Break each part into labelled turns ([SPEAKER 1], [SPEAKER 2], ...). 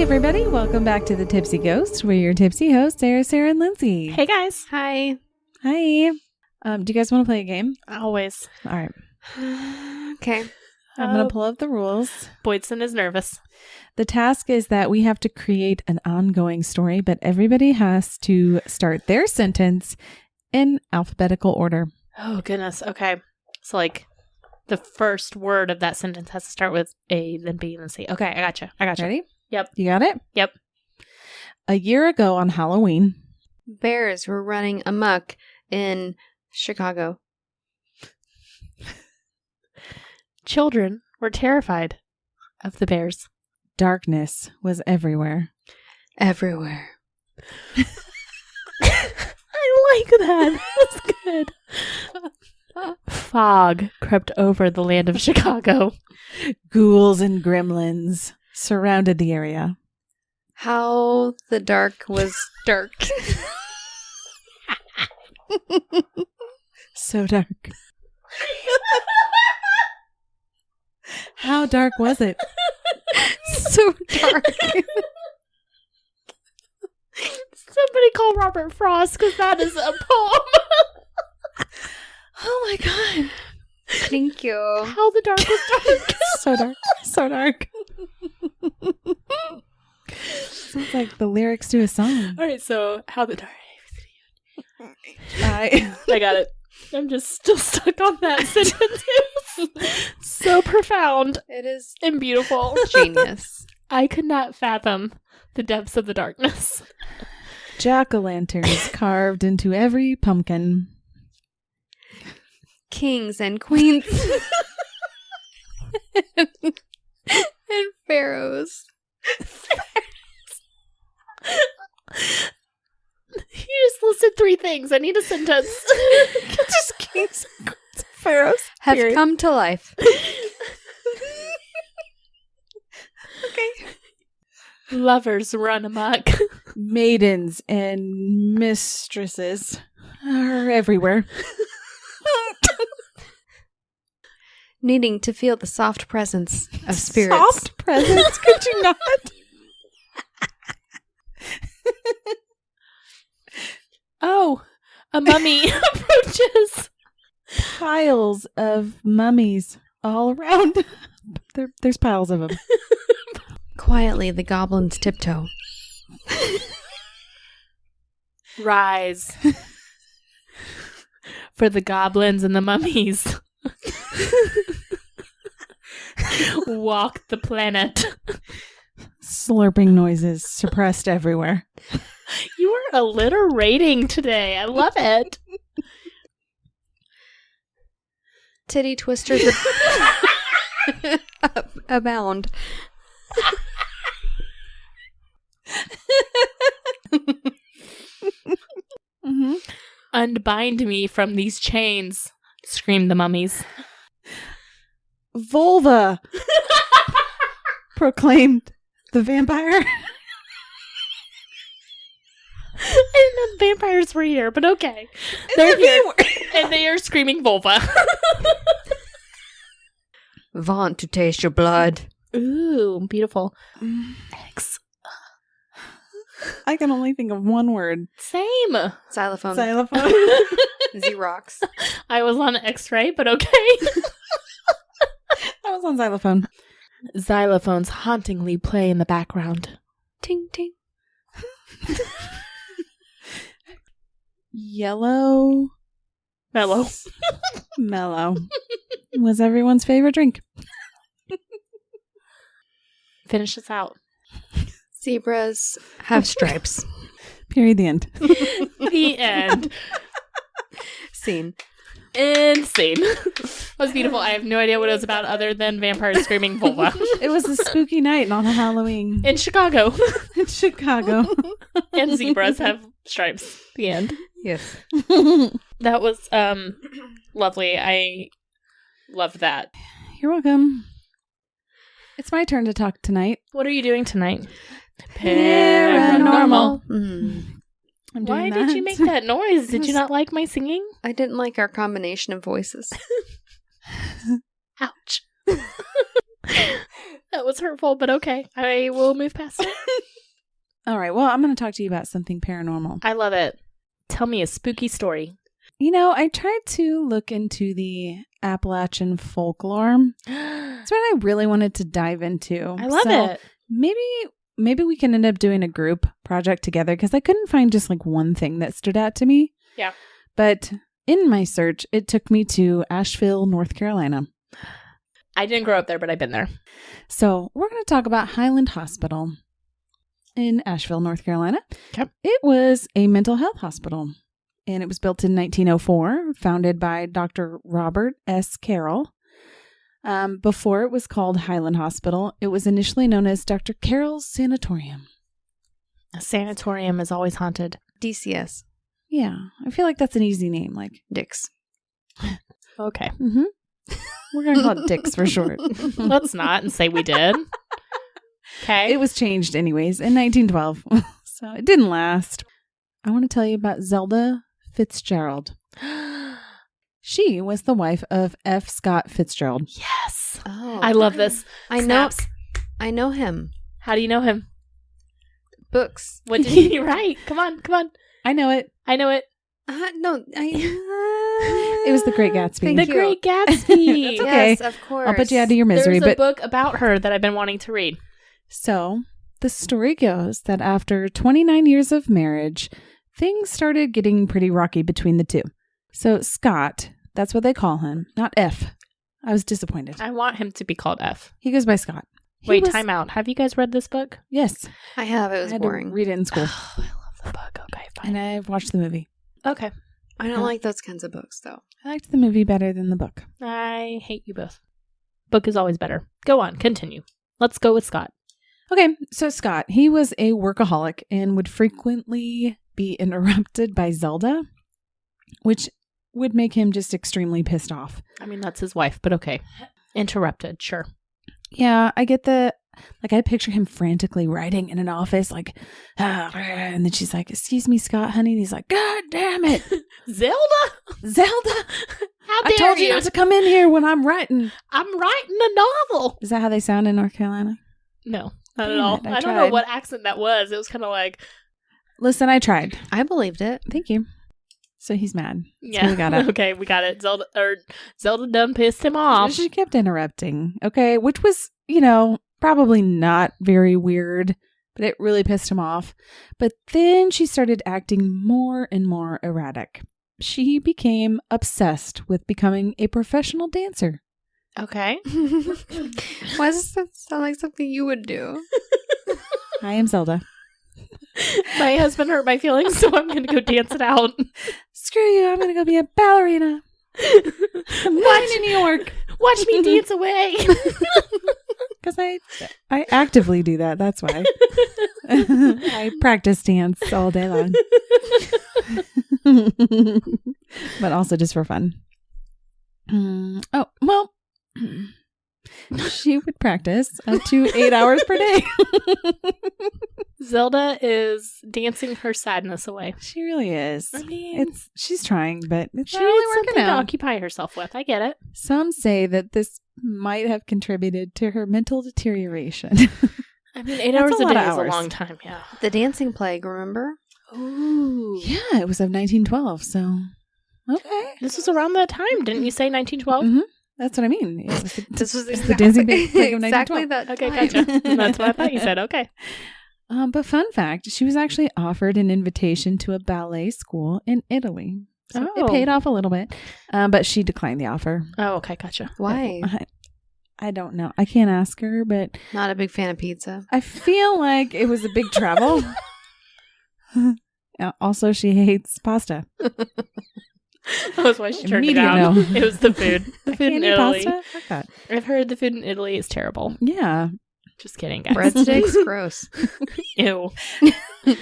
[SPEAKER 1] everybody. Welcome back to the Tipsy Ghost. We're your tipsy hosts, Sarah, and Lindsay.
[SPEAKER 2] Hey, guys.
[SPEAKER 3] Hi.
[SPEAKER 1] Hi. Do you guys want to play a game?
[SPEAKER 2] Always.
[SPEAKER 1] All right.
[SPEAKER 3] Okay.
[SPEAKER 1] I'm going to pull up the rules.
[SPEAKER 2] Boydson is nervous.
[SPEAKER 1] The task is that we have to create an ongoing story, but everybody has to start their sentence in alphabetical order.
[SPEAKER 2] Oh, goodness. Okay. So, like, the first word of that sentence has to start with A, then B, then C. Okay, I gotcha.
[SPEAKER 1] Ready?
[SPEAKER 2] Yep.
[SPEAKER 1] You got it?
[SPEAKER 2] Yep.
[SPEAKER 1] A year ago on Halloween,
[SPEAKER 3] Bears were running amok in Chicago.
[SPEAKER 2] Children were terrified of the bears.
[SPEAKER 1] darkness was everywhere.
[SPEAKER 3] Everywhere.
[SPEAKER 2] I like that. That's good. Fog crept over the land of Chicago.
[SPEAKER 1] Ghouls and gremlins surrounded the area.
[SPEAKER 3] How the dark was dark.
[SPEAKER 1] So dark. How dark was it?
[SPEAKER 3] So dark.
[SPEAKER 2] Somebody call Robert Frost because that is a poem.
[SPEAKER 1] Oh my god.
[SPEAKER 3] Thank you.
[SPEAKER 2] How the dark was dark.
[SPEAKER 1] So dark. So dark. Sounds like the lyrics to a song.
[SPEAKER 2] All right, so how the dark.
[SPEAKER 1] I
[SPEAKER 2] got it. I'm just still stuck on that sentence. So profound
[SPEAKER 3] It is
[SPEAKER 2] and beautiful.
[SPEAKER 3] genius.
[SPEAKER 2] I could not fathom the depths of the darkness.
[SPEAKER 1] jack-o'-lanterns carved into every pumpkin.
[SPEAKER 3] Kings and queens. and pharaohs.
[SPEAKER 2] You just listed 3 things. I need a sentence.
[SPEAKER 1] Just kings and queens and pharaohs.
[SPEAKER 3] Have
[SPEAKER 1] Period.
[SPEAKER 3] come to life.
[SPEAKER 1] Okay.
[SPEAKER 2] Lovers run amok.
[SPEAKER 1] Maidens and mistresses are everywhere.
[SPEAKER 3] Needing to feel the soft presence of spirits.
[SPEAKER 1] Soft presence? Could you not?
[SPEAKER 2] Oh, a mummy approaches.
[SPEAKER 1] Piles of mummies all around. There's piles of them.
[SPEAKER 3] Quietly, the goblins tiptoe.
[SPEAKER 2] Rise. For the goblins and the mummies. Walk the planet.
[SPEAKER 1] Slurping noises suppressed everywhere.
[SPEAKER 2] You are alliterating today. I love it.
[SPEAKER 3] Titty twisters abound.
[SPEAKER 1] Mm-hmm.
[SPEAKER 2] Unbind me from these chains, screamed the mummies.
[SPEAKER 1] Vulva! Proclaimed the vampire.
[SPEAKER 2] I didn't know the vampires were here, but okay. They're here, and they are screaming vulva.
[SPEAKER 3] Want to taste your blood.
[SPEAKER 2] Ooh, beautiful. X.
[SPEAKER 1] I can only think of one word.
[SPEAKER 2] Same.
[SPEAKER 3] Xylophone.
[SPEAKER 1] Xylophone.
[SPEAKER 3] Xerox.
[SPEAKER 2] I was on X-ray, but okay.
[SPEAKER 1] I was on xylophone.
[SPEAKER 2] Xylophones hauntingly play in the background.
[SPEAKER 3] Ting, ting.
[SPEAKER 1] Yellow.
[SPEAKER 2] Mellow.
[SPEAKER 1] Mellow. Was everyone's favorite drink.
[SPEAKER 2] Finish this out.
[SPEAKER 3] Zebras have stripes.
[SPEAKER 1] Period. The end.
[SPEAKER 2] The end.
[SPEAKER 3] Scene.
[SPEAKER 2] Insane. That was beautiful. I have no idea what it was about other than vampires screaming vulva.
[SPEAKER 1] It was a spooky night, not a Halloween.
[SPEAKER 2] In Chicago.
[SPEAKER 1] In Chicago.
[SPEAKER 2] And zebras have stripes. The end.
[SPEAKER 3] Yes.
[SPEAKER 2] That was lovely. I loved that.
[SPEAKER 1] You're welcome. It's my turn to talk tonight.
[SPEAKER 2] What are you doing tonight?
[SPEAKER 1] Paranormal. I'm
[SPEAKER 2] Why
[SPEAKER 1] doing
[SPEAKER 2] did you
[SPEAKER 1] that.
[SPEAKER 2] make that noise? Did you not like my singing?
[SPEAKER 3] I didn't like our combination of voices.
[SPEAKER 2] Ouch. That was hurtful, but okay. I will move past it.
[SPEAKER 1] All right. Well, I'm going to talk to you about something paranormal.
[SPEAKER 2] I love it. Tell me a spooky story.
[SPEAKER 1] I tried to look into the Appalachian folklore. That's what I really wanted to dive into.
[SPEAKER 2] I love it.
[SPEAKER 1] Maybe we can end up doing a group project together because I couldn't find just like one thing that stood out to me.
[SPEAKER 2] Yeah.
[SPEAKER 1] But in my search, it took me to Asheville, North Carolina.
[SPEAKER 2] I didn't grow up there, but I've been there.
[SPEAKER 1] So we're going to talk about Highland Hospital in Asheville, North Carolina.
[SPEAKER 2] Okay.
[SPEAKER 1] It was a mental health hospital, and it was built in 1904, founded by Dr. Robert S. Carroll. Before it was called Highland Hospital, it was initially known as Dr. Carroll's Sanatorium.
[SPEAKER 2] A sanatorium is always haunted.
[SPEAKER 3] DCS.
[SPEAKER 1] Yeah, I feel like that's an easy name. Like
[SPEAKER 3] Dix.
[SPEAKER 2] Okay.
[SPEAKER 1] Mm-hmm. We're going to call it Dix for short.
[SPEAKER 2] Let's not and say we did. Okay.
[SPEAKER 1] It was changed anyways in 1912, so it didn't last. I want to tell you about Zelda Fitzgerald. She was the wife of F. Scott Fitzgerald.
[SPEAKER 2] Yes.
[SPEAKER 3] Oh,
[SPEAKER 2] I love this.
[SPEAKER 3] I
[SPEAKER 2] Snaps.
[SPEAKER 3] know him.
[SPEAKER 2] How do you know him?
[SPEAKER 3] Books.
[SPEAKER 2] What did he write? Come on.
[SPEAKER 1] I know it.
[SPEAKER 2] I know it.
[SPEAKER 3] No.
[SPEAKER 1] It was The Great Gatsby.
[SPEAKER 3] Thank
[SPEAKER 2] The
[SPEAKER 3] you.
[SPEAKER 2] Great Gatsby.
[SPEAKER 1] That's okay.
[SPEAKER 3] Yes, of course.
[SPEAKER 1] I'll put you out of your misery.
[SPEAKER 2] There's a
[SPEAKER 1] But
[SPEAKER 2] book about her that I've been wanting to read.
[SPEAKER 1] so the story goes that after 29 years of marriage, things started getting pretty rocky between the two. So Scott, that's what they call him, not F. I was disappointed.
[SPEAKER 2] I want him to be called F.
[SPEAKER 1] He goes by Scott.
[SPEAKER 2] Wait, time out. Have you guys read this book?
[SPEAKER 1] Yes.
[SPEAKER 3] I have. It was
[SPEAKER 1] I had
[SPEAKER 3] boring.
[SPEAKER 1] to read it in school.
[SPEAKER 2] Oh, I love the book. Okay, fine.
[SPEAKER 1] And I've watched the movie.
[SPEAKER 2] Okay.
[SPEAKER 3] I don't like those kinds of books, though.
[SPEAKER 1] I liked the movie better than the book.
[SPEAKER 2] I hate you both. Book is always better. Go on. Continue. Let's go with Scott.
[SPEAKER 1] Okay, so Scott, he was a workaholic and would frequently be interrupted by Zelda, which would make him just extremely pissed off.
[SPEAKER 2] I mean, that's his wife, but okay. Interrupted. Sure.
[SPEAKER 1] Yeah, I get I picture him frantically writing in an office, and then she's like, "Excuse me, Scott, honey," and he's like, "God damn it,
[SPEAKER 2] Zelda?
[SPEAKER 1] Zelda!
[SPEAKER 2] How
[SPEAKER 1] I
[SPEAKER 2] dare
[SPEAKER 1] told you not to come in here when I'm writing."
[SPEAKER 2] I'm writing a novel.
[SPEAKER 1] Is that how they sound in North Carolina?
[SPEAKER 2] No, not
[SPEAKER 1] Damn
[SPEAKER 2] at all.
[SPEAKER 1] it,
[SPEAKER 2] I don't
[SPEAKER 1] tried.
[SPEAKER 2] know what accent that was. It was kind of like,
[SPEAKER 1] Listen, I tried.
[SPEAKER 3] I believed it.
[SPEAKER 1] Thank you. So he's mad.
[SPEAKER 2] yeah.
[SPEAKER 1] we got it.
[SPEAKER 2] Okay, we got it. Zelda done pissed him off.
[SPEAKER 1] She kept interrupting. Okay, which was, probably not very weird, but it really pissed him off. But then she started acting more and more erratic. She became obsessed with becoming a professional dancer.
[SPEAKER 2] Okay.
[SPEAKER 3] Why does that sound like something you would do?
[SPEAKER 1] I am Zelda.
[SPEAKER 2] My husband hurt my feelings, so I'm going to go dance it out.
[SPEAKER 1] Screw you, I'm going to go be a ballerina. I'm living in New York.
[SPEAKER 2] Watch me dance away.
[SPEAKER 1] Because I actively do that. That's why. I practice dance all day long. But also just for fun. She would practice up to 8 hours per day.
[SPEAKER 2] Zelda is dancing her sadness away.
[SPEAKER 1] She really is.
[SPEAKER 2] I mean,
[SPEAKER 1] She's trying, but it's
[SPEAKER 2] she
[SPEAKER 1] not
[SPEAKER 2] needs
[SPEAKER 1] really
[SPEAKER 2] something
[SPEAKER 1] working
[SPEAKER 2] to
[SPEAKER 1] out.
[SPEAKER 2] occupy herself with. I get it.
[SPEAKER 1] Some say that this might have contributed to her mental deterioration.
[SPEAKER 2] I mean, 8
[SPEAKER 1] That's
[SPEAKER 2] hours
[SPEAKER 1] a
[SPEAKER 2] a
[SPEAKER 1] lot
[SPEAKER 2] day
[SPEAKER 1] of
[SPEAKER 2] is a
[SPEAKER 1] hours.
[SPEAKER 2] long time. Yeah.
[SPEAKER 3] The Dancing Plague, remember?
[SPEAKER 2] Ooh.
[SPEAKER 1] Yeah, it was of 1912, so okay.
[SPEAKER 2] This was around that time. Didn't you say 1912?
[SPEAKER 1] Mhm. That's what I mean. It was
[SPEAKER 3] This was
[SPEAKER 1] the Dancing Plague of
[SPEAKER 3] exactly
[SPEAKER 1] 1912.
[SPEAKER 3] that
[SPEAKER 2] Okay,
[SPEAKER 3] time.
[SPEAKER 2] gotcha. That's what I thought you said. Okay.
[SPEAKER 1] But fun fact, she was actually offered an invitation to a ballet school in Italy. So
[SPEAKER 2] Oh.
[SPEAKER 1] it paid off a little bit, but she declined the offer.
[SPEAKER 2] Oh, okay, gotcha.
[SPEAKER 3] Why?
[SPEAKER 1] I don't know. I can't ask her, but
[SPEAKER 3] Not a big fan of pizza.
[SPEAKER 1] I feel like it was a big travel. Also, she hates pasta.
[SPEAKER 2] That was why she turned it
[SPEAKER 1] Immediate
[SPEAKER 2] down.
[SPEAKER 1] no.
[SPEAKER 2] It was the food. The food in
[SPEAKER 1] Can't eat
[SPEAKER 2] Italy.
[SPEAKER 1] pasta? Fuck that.
[SPEAKER 2] I've heard the food in Italy is terrible.
[SPEAKER 1] Yeah.
[SPEAKER 2] Just kidding, guys.
[SPEAKER 3] Breadsticks? Gross.
[SPEAKER 2] Ew.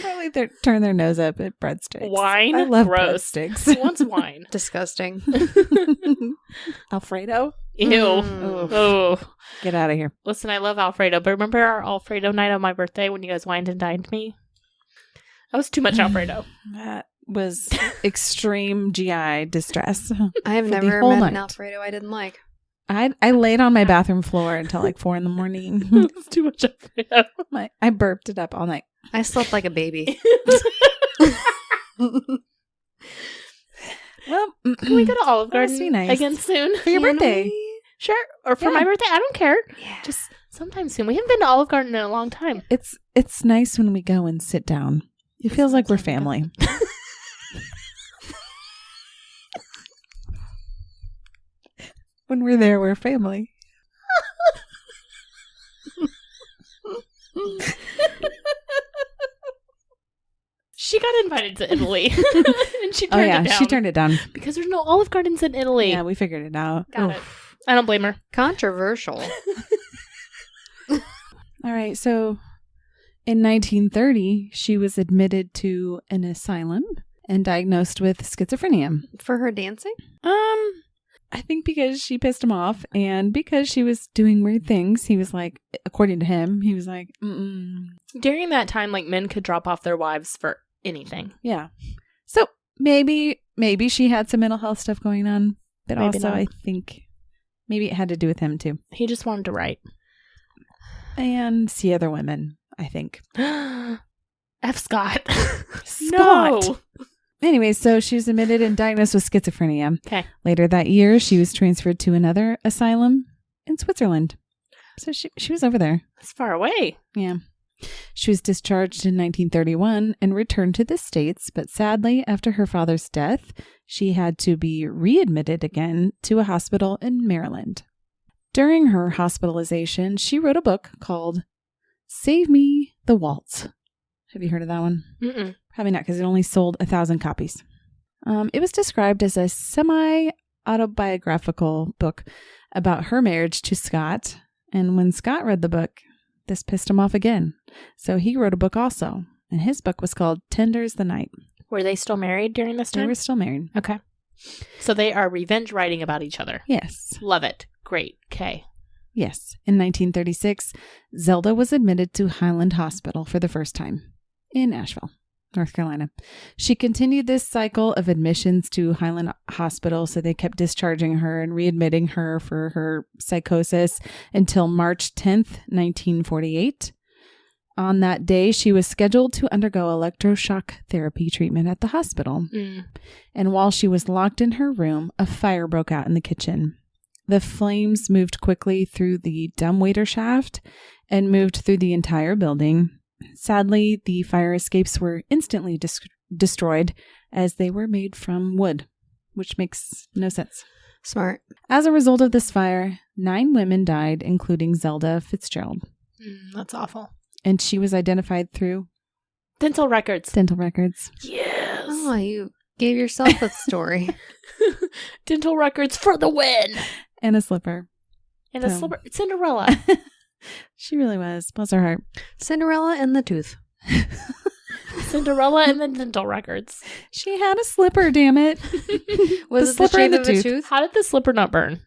[SPEAKER 1] Probably turn their nose up at breadsticks.
[SPEAKER 2] Wine?
[SPEAKER 1] I love
[SPEAKER 2] Gross.
[SPEAKER 1] breadsticks.
[SPEAKER 2] Who wants wine?
[SPEAKER 3] Disgusting.
[SPEAKER 2] Ew.
[SPEAKER 1] Alfredo?
[SPEAKER 3] Mm.
[SPEAKER 2] Oh.
[SPEAKER 1] Get out of here.
[SPEAKER 2] Listen, I love Alfredo, but remember our Alfredo night on my birthday when you guys wined and dined me? That was too much Alfredo.
[SPEAKER 1] That was extreme GI distress.
[SPEAKER 3] I have
[SPEAKER 1] For the
[SPEAKER 3] never
[SPEAKER 1] whole
[SPEAKER 3] met
[SPEAKER 1] night.
[SPEAKER 3] an Alfredo I didn't like.
[SPEAKER 1] I laid on my bathroom floor until like 4 a.m.
[SPEAKER 2] It's too much up for you.
[SPEAKER 1] I burped it up all night.
[SPEAKER 3] I slept like a baby.
[SPEAKER 1] Well,
[SPEAKER 2] Can we go to Olive
[SPEAKER 1] that must
[SPEAKER 2] Garden
[SPEAKER 1] be nice.
[SPEAKER 2] again soon?
[SPEAKER 1] For your
[SPEAKER 3] Can
[SPEAKER 1] birthday.
[SPEAKER 3] we?
[SPEAKER 2] Sure. Or for
[SPEAKER 1] Yeah.
[SPEAKER 2] my birthday. I don't care.
[SPEAKER 3] Yeah.
[SPEAKER 2] Just sometime soon. We haven't been to Olive Garden in a long time.
[SPEAKER 1] It's nice when we go and sit down. It feels like we're family. When we're there, we're family.
[SPEAKER 2] She got invited to Italy. And she turned it down.
[SPEAKER 1] She turned it down.
[SPEAKER 2] Because there's no Olive Gardens in Italy.
[SPEAKER 1] Yeah, we figured it out.
[SPEAKER 2] Got it. I don't blame her.
[SPEAKER 3] Controversial.
[SPEAKER 1] All right, so in 1930, she was admitted to an asylum and diagnosed with schizophrenia.
[SPEAKER 3] For her dancing?
[SPEAKER 1] I think because she pissed him off and because she was doing weird things, he was like, according to him, he was like,
[SPEAKER 2] During that time, like, men could drop off their wives for anything.
[SPEAKER 1] yeah. So maybe she had some mental health stuff going on, but
[SPEAKER 2] Maybe
[SPEAKER 1] also
[SPEAKER 2] not.
[SPEAKER 1] I think maybe it had to do with him too.
[SPEAKER 2] He just wanted to write.
[SPEAKER 1] And see other women, I think.
[SPEAKER 2] F. Scott.
[SPEAKER 1] Scott.
[SPEAKER 2] No.
[SPEAKER 1] Anyway, so she was admitted and diagnosed with schizophrenia.
[SPEAKER 2] Okay.
[SPEAKER 1] Later that year, she was transferred to another asylum in Switzerland. So she was over there.
[SPEAKER 2] That's far away.
[SPEAKER 1] Yeah. She was discharged in 1931 and returned to the States, but sadly, after her father's death, she had to be readmitted again to a hospital in Maryland. During her hospitalization, she wrote a book called Save Me the Waltz. Have you heard of that one?
[SPEAKER 2] Mm-mm.
[SPEAKER 1] Probably not, because it only sold 1,000 copies. It was described as a semi-autobiographical book about her marriage to Scott. And when Scott read the book, this pissed him off again. So he wrote a book also. And his book was called Tender's the Night.
[SPEAKER 2] Were they still married during this
[SPEAKER 1] They
[SPEAKER 2] time?
[SPEAKER 1] were still married.
[SPEAKER 2] Okay. So they are revenge writing about each other.
[SPEAKER 1] Yes.
[SPEAKER 2] Love it. Great. Okay.
[SPEAKER 1] Yes. In 1936, Zelda was admitted to Highland Hospital for the first time in Asheville, North Carolina. She continued this cycle of admissions to Highland Hospital, so they kept discharging her and readmitting her for her psychosis until March 10th, 1948. On that day, she was scheduled to undergo electroshock therapy treatment at the hospital. And while she was locked in her room, a fire broke out in the kitchen. The flames moved quickly through the dumbwaiter shaft and moved through the entire building. Sadly, the fire escapes were instantly destroyed as they were made from wood, which makes no sense.
[SPEAKER 3] Smart.
[SPEAKER 1] As a result of this fire, 9 women died, including Zelda Fitzgerald.
[SPEAKER 2] That's awful.
[SPEAKER 1] And she was identified through
[SPEAKER 2] Dental records.
[SPEAKER 1] dental records.
[SPEAKER 2] Yes.
[SPEAKER 3] Oh, you gave yourself a story.
[SPEAKER 2] Dental records for the win.
[SPEAKER 1] And a slipper.
[SPEAKER 2] And a
[SPEAKER 1] So-
[SPEAKER 2] slipper. Cinderella.
[SPEAKER 1] She really was. Bless her heart.
[SPEAKER 3] Cinderella and the tooth.
[SPEAKER 2] Cinderella and the dental records.
[SPEAKER 1] She had a slipper, damn it.
[SPEAKER 3] Was it the
[SPEAKER 1] slipper and
[SPEAKER 3] shape
[SPEAKER 1] the
[SPEAKER 3] of a
[SPEAKER 1] tooth.
[SPEAKER 3] tooth?
[SPEAKER 2] How did the slipper not burn?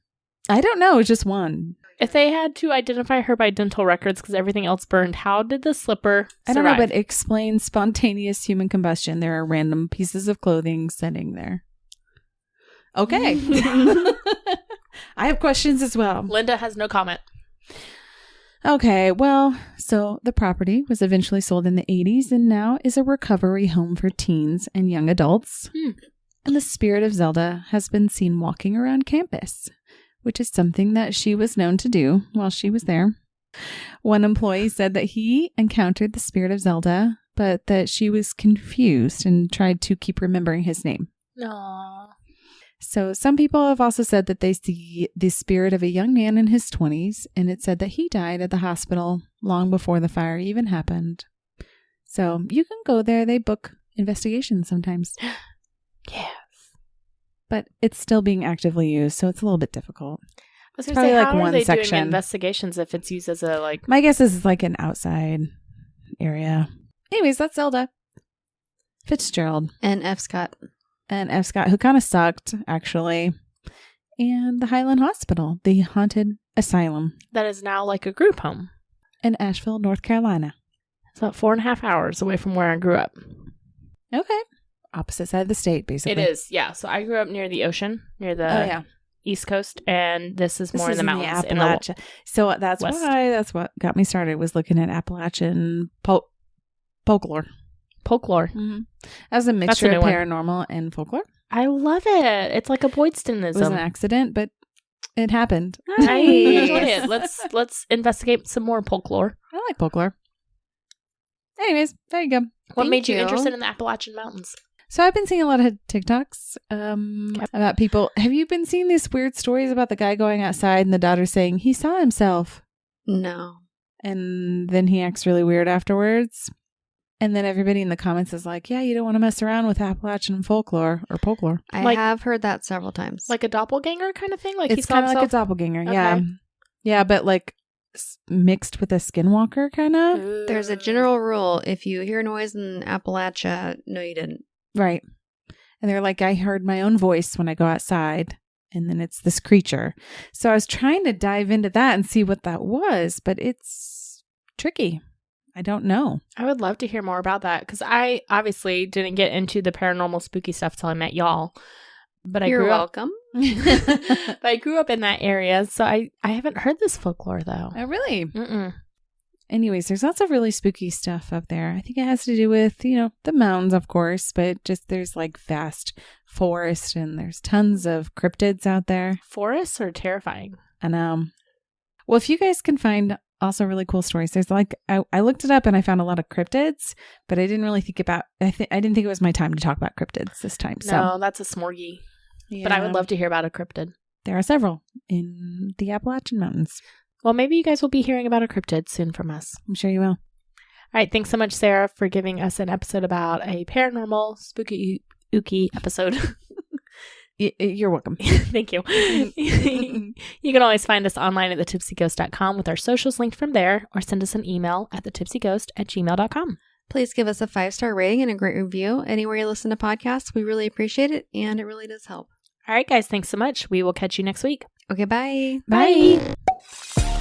[SPEAKER 1] I don't know. It was just one.
[SPEAKER 2] If they had to identify her by dental records because everything else burned, how did the slipper
[SPEAKER 1] I don't know,
[SPEAKER 2] survive?
[SPEAKER 1] but it explains spontaneous human combustion. There are random pieces of clothing sitting there. Okay. I have questions as well.
[SPEAKER 2] Linda has no comment.
[SPEAKER 1] Okay, well, so the property was eventually sold in the 80s and now is a recovery home for teens and young adults. And the spirit of Zelda has been seen walking around campus, which is something that she was known to do while she was there. One employee said that he encountered the spirit of Zelda, but that she was confused and tried to keep remembering his name.
[SPEAKER 2] Aww.
[SPEAKER 1] So some people have also said that they see the spirit of a young man in his 20s, and it said that he died at the hospital long before the fire even happened. So you can go there. They book investigations sometimes.
[SPEAKER 2] Yes.
[SPEAKER 1] But it's still being actively used, so it's a little bit difficult.
[SPEAKER 2] I was
[SPEAKER 1] Probably
[SPEAKER 2] going to say,
[SPEAKER 1] like
[SPEAKER 2] how
[SPEAKER 1] one
[SPEAKER 2] are they
[SPEAKER 1] section.
[SPEAKER 2] doing investigations if it's used as a, like...
[SPEAKER 1] My guess is it's like an outside area. Anyways, that's Zelda Fitzgerald
[SPEAKER 3] And F. Scott.
[SPEAKER 1] and F. Scott, who kind of sucked, actually. And the Highland Hospital, the haunted asylum
[SPEAKER 2] That is now like a group home.
[SPEAKER 1] in Asheville, North Carolina.
[SPEAKER 2] It's about 4.5 hours away from where I grew up.
[SPEAKER 1] Okay. Opposite side of the state, basically.
[SPEAKER 2] It is, yeah. So I grew up near the ocean, near the
[SPEAKER 1] Oh, yeah.
[SPEAKER 2] East Coast, and this is more in the mountains.
[SPEAKER 1] In Appalachia. So that's
[SPEAKER 2] west.
[SPEAKER 1] why, that's what got me started, was looking at Appalachian folklore.
[SPEAKER 2] Folklore.
[SPEAKER 1] Mm-hmm. That was a mixture of paranormal and folklore.
[SPEAKER 2] I love it. It's like a Boydstonism.
[SPEAKER 1] It was an accident, but it happened.
[SPEAKER 2] I enjoyed it. Let's investigate some more folklore.
[SPEAKER 1] I like folklore. Anyways, there you go.
[SPEAKER 2] What made you interested in the Appalachian Mountains?
[SPEAKER 1] So I've been seeing a lot of TikToks about people. Have you been seeing these weird stories about the guy going outside and the daughter saying he saw himself?
[SPEAKER 3] No.
[SPEAKER 1] And then he acts really weird afterwards. And then everybody in the comments is like, yeah, you don't want to mess around with Appalachian folklore or folklore.
[SPEAKER 3] I have heard that several times.
[SPEAKER 2] Like a doppelganger kind of thing? Like
[SPEAKER 1] it's kind of like a doppelganger, okay. Yeah. Yeah, but like mixed with a skinwalker kind of.
[SPEAKER 3] There's a general rule. If you hear noise in Appalachia, no, you didn't.
[SPEAKER 1] Right. And they're like, I heard my own voice when I go outside. And then it's this creature. So I was trying to dive into that and see what that was, but it's tricky. I don't know. I
[SPEAKER 2] would love to hear more about that, because I obviously didn't get into the paranormal spooky stuff till I met y'all. But
[SPEAKER 3] You're welcome.
[SPEAKER 2] But I grew up in that area, so I haven't heard this folklore, though.
[SPEAKER 1] Oh, really?
[SPEAKER 2] Mm-mm.
[SPEAKER 1] Anyways, there's lots of really spooky stuff up there. I think it has to do with, the mountains, of course, but just there's like vast forest and there's tons of cryptids out there.
[SPEAKER 2] Forests are terrifying.
[SPEAKER 1] I know. Well, if you guys can find also really cool stories, there's like, I looked it up and I found a lot of cryptids, but I didn't really think about, I didn't think it was my time to talk about cryptids this time.
[SPEAKER 2] No, that's a smorgy. Yeah. But I would love to hear about a cryptid.
[SPEAKER 1] There are several in the Appalachian Mountains.
[SPEAKER 2] Well, maybe you guys will be hearing about a cryptid soon from us.
[SPEAKER 1] I'm sure you will.
[SPEAKER 2] All right. Thanks so much, Sarah, for giving us an episode about a paranormal spooky ooky episode.
[SPEAKER 1] You're welcome.
[SPEAKER 2] Thank you. You can always find us online at thetipsyghost.com with our socials linked from there, or send us an email at thetipsyghost@gmail.com.
[SPEAKER 3] Please give us a 5-star rating and a great review anywhere you listen to podcasts. We really appreciate it, and it really does help.
[SPEAKER 2] All right, guys. Thanks so much. We will catch you next week.
[SPEAKER 3] Okay, bye.
[SPEAKER 1] Bye.